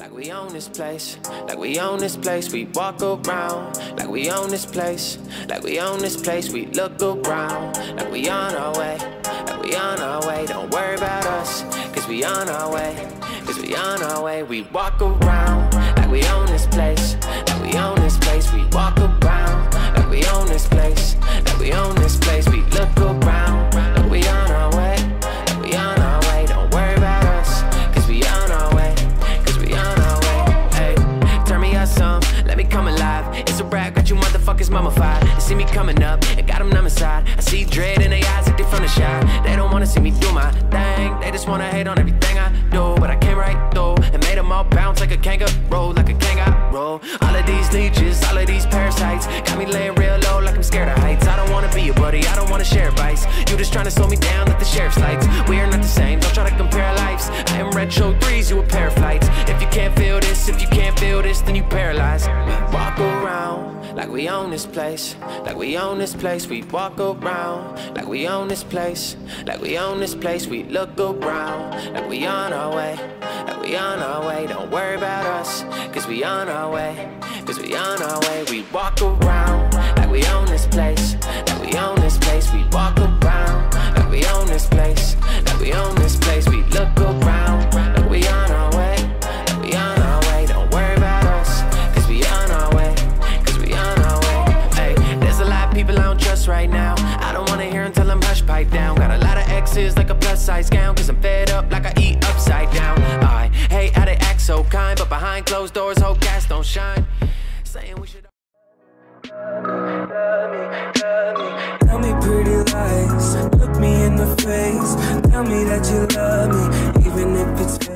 Like we own this place, like we own this place. We walk around like we own this place, like we own this place. We look around like we on our way, like we on our way. Don't worry about us, cause we on our way, cause we on our way. We walk around like we own this place, like we own this place. We walk around like we own this place, like we own this place. We look around like we on our way, like we on our way. Don't worry about us, cause we on our way, cause we on our way. Hey, turn me up some, let me come alive. It's a rap, got you motherfuckers mummified. They see me coming up, and got them numb inside. I see dread in their eyes, like they from the shy. They don't wanna see me do my thing, they just wanna hate on everything I do. But I came right through, and made them all bounce like a kangaroo, like a kangaroo. All of these leeches, all of these parasites, got me laying real low like I'm scared of heights. I don't wanna be your buddy, I don't wanna share advice. You just trying to slow me down like the sheriff's lights. We are not the same, don't try to compare our lives. I am retro threes, you a pair of flights. If you can't feel this, if you can't feel this, then you paralyzed. We walk around like we own this place, like we own this place. We walk around like we own this place, like we own this place. We look around like we on our way, like we on our way. Don't worry about us, cause we on our way, cause we on our way. We walk around like we own this place, like we own this place. We walk around like we own this place, like we own this place. We look around like we on our way, like we on our way. Don't worry about us, cause we on our way, cause we on our way. Hey, there's a lot of people I don't trust right now. I don't wanna hear until I'm hush pipe down. Got a lot of exes like a plus size gown, cause I'm fed up like I eat upside down. I hate how they act so kind, but behind closed doors, whole gas don't shine. Saying we should. Tell me pretty lies, look me in the face. Tell me that you love me, even if it's fake.